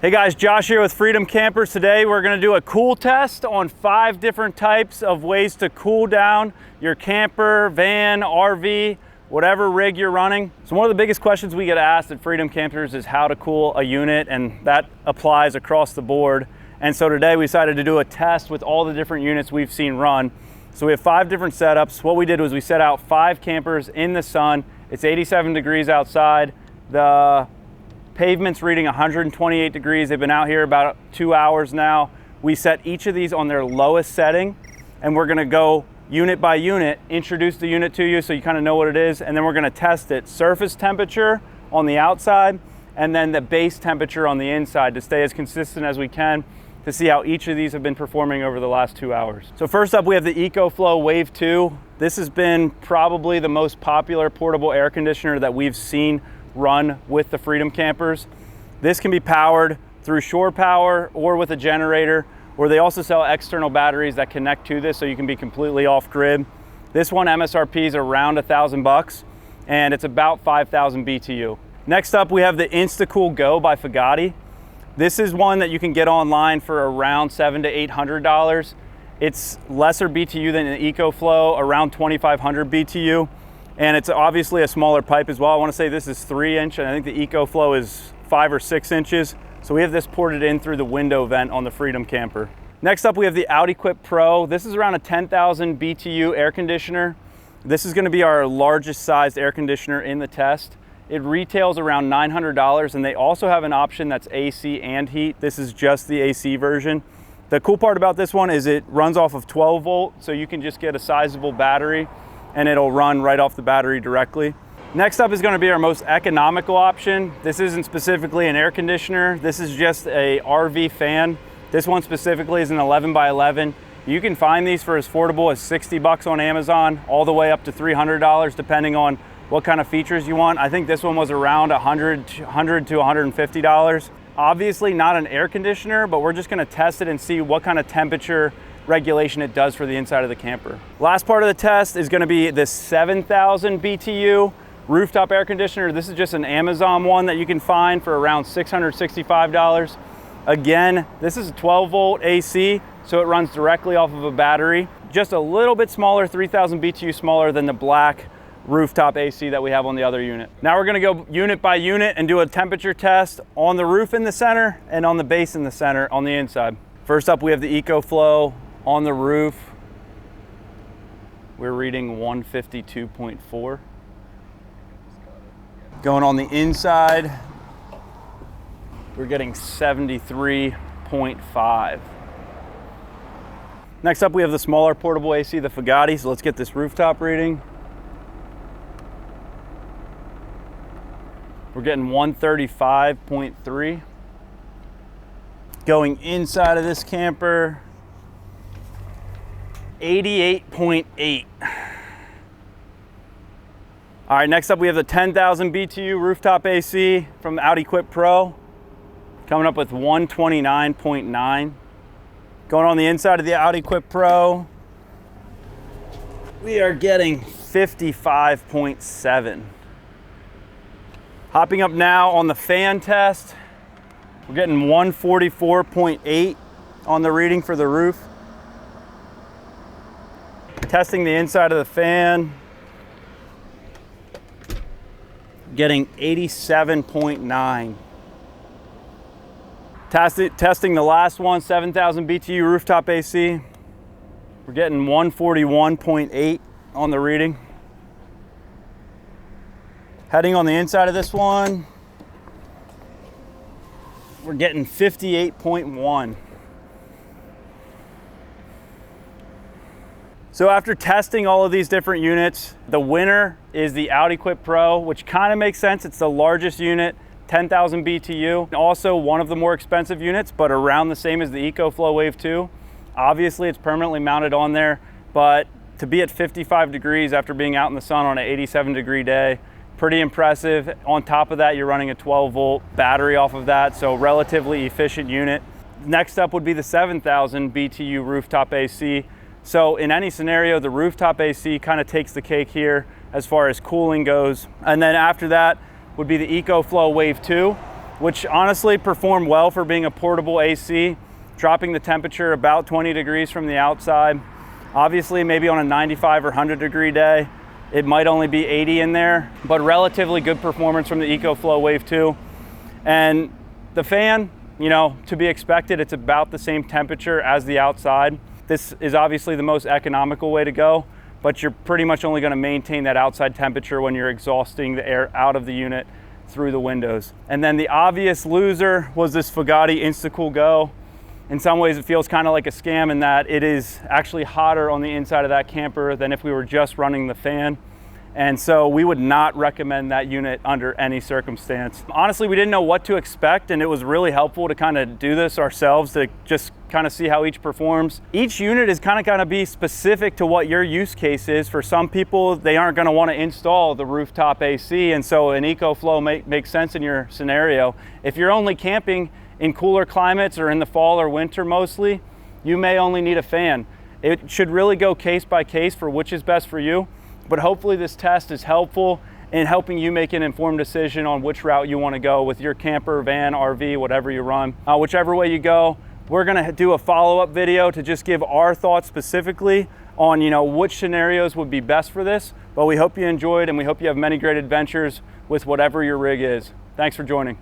Hey guys, Josh here with Freedom Campers. Today we're going to do a cool test on 5 different types of ways to cool down your camper, van, RV, whatever rig you're running. So one of the biggest questions we get asked at Freedom Campers is how to cool a unit, and that applies across the board. And so today we decided to do a test with all the different units we've seen run. So we have 5 different setups. What we did was we set out 5 campers in the sun. It's 87 degrees outside. The pavement's reading 128 degrees. They've been out here about 2 hours now. We set each of these on their lowest setting, and we're gonna go unit by unit, introduce the unit to you so you kind of know what it is, and then we're gonna test it surface temperature on the outside and then the base temperature on the inside to stay as consistent as we can to see how each of these have been performing over the last 2 hours. So first up, we have the EcoFlow Wave 2. This has been probably the most popular portable air conditioner that we've seen run with the Freedom Campers. This can be powered through shore power or with a generator, or they also sell external batteries that connect to this so you can be completely off grid. This one MSRP is around $1,000 and it's about 5,000 BTU. Next up, we have the InstaCool Go by Fagatti. This is one that you can get online for around $700 to $800. It's lesser BTU than the EcoFlow, around 2,500 BTU. And it's obviously a smaller pipe as well. I want to say this is 3-inch, and I think the EcoFlow is 5 or 6 inches. So we have this ported in through the window vent on the Freedom Camper. Next up, we have the Audi Quip Pro. This is around a 10,000 BTU air conditioner. This is going to be our largest sized air conditioner in the test. It retails around $900, and they also have an option that's AC and heat. This is just the AC version. The cool part about this one is it runs off of 12 volt, so you can just get a sizable battery and it'll run right off the battery directly. Next up is going to be our most economical option. This isn't specifically an air conditioner. This is just a RV fan. This one specifically is an 11 by 11. You can find these for as affordable as $60 on Amazon, all the way up to $300, depending on what kind of features you want. I think this one was around $100 to $150. Obviously not an air conditioner, but we're just going to test it and see what kind of temperature regulation it does for the inside of the camper. Last part of the test is going to be this 7,000 BTU rooftop air conditioner. This is just an Amazon one that you can find for around $665. Again, this is a 12 volt AC, so it runs directly off of a battery. Just a little bit smaller, 3,000 BTU smaller than the black rooftop AC that we have on the other unit. Now we're going to go unit by unit and do a temperature test on the roof in the center and on the base in the center on the inside. First up, we have the EcoFlow on the roof. We're reading 152.4. Going on the inside, we're getting 73.5. Next up, we have the smaller portable AC, the Fagatti. So let's get this rooftop reading. We're getting 135.3. Going inside of this camper, 88.8. All right, next up we have the 10,000 BTU rooftop AC from Audi Quip Pro, coming up with 129.9. Going on the inside of the Audi Quip Pro, we are getting 55.7. Hopping up now on the fan test, we're getting 144.8 on the reading for the roof. Testing the inside of the fan, getting 87.9. Testing the last one, 7,000 BTU rooftop AC. We're getting 141.8 on the reading. Heading on the inside of this one, we're getting 58.1. So after testing all of these different units, the winner is the Audi Quip Pro, which kind of makes sense. It's the largest unit, 10,000 BTU. Also one of the more expensive units, but around the same as the EcoFlow Wave 2. Obviously it's permanently mounted on there, but to be at 55 degrees after being out in the sun on an 87 degree day, pretty impressive. On top of that, you're running a 12 volt battery off of that, so relatively efficient unit. Next up would be the 7,000 BTU rooftop AC. So in any scenario, the rooftop AC kind of takes the cake here as far as cooling goes. And then after that would be the EcoFlow Wave 2. which honestly performed well for being a portable AC, dropping the temperature about 20 degrees from the outside. Obviously, maybe on a 95 or 100 degree day, it might only be 80 in there, but relatively good performance from the EcoFlow Wave 2. And the fan, you know, to be expected, it's about the same temperature as the outside. This is obviously the most economical way to go, but you're pretty much only going to maintain that outside temperature when you're exhausting the air out of the unit through the windows. And then the obvious loser was this Fugatti InstaCool Go. In some ways, it feels kind of like a scam in that it is actually hotter on the inside of that camper than if we were just running the fan. And so we would not recommend that unit under any circumstance. Honestly, we didn't know what to expect, and it was really helpful to kind of do this ourselves to just kind of see how each performs. Each unit is kind of going to be specific to what your use case is. For some people, they aren't going to want to install the rooftop AC, and so an EcoFlow makes sense in your scenario. If you're only camping in cooler climates or in the fall or winter mostly, you may only need a fan. It should really go case by case for which is best for you. But hopefully this test is helpful in helping you make an informed decision on which route you want to go with your camper, van, RV, whatever you run. Whichever way you go, we're going to do a follow-up video to just give our thoughts specifically on, you know, which scenarios would be best for this. But we hope you enjoyed, and we hope you have many great adventures with whatever your rig is. Thanks for joining.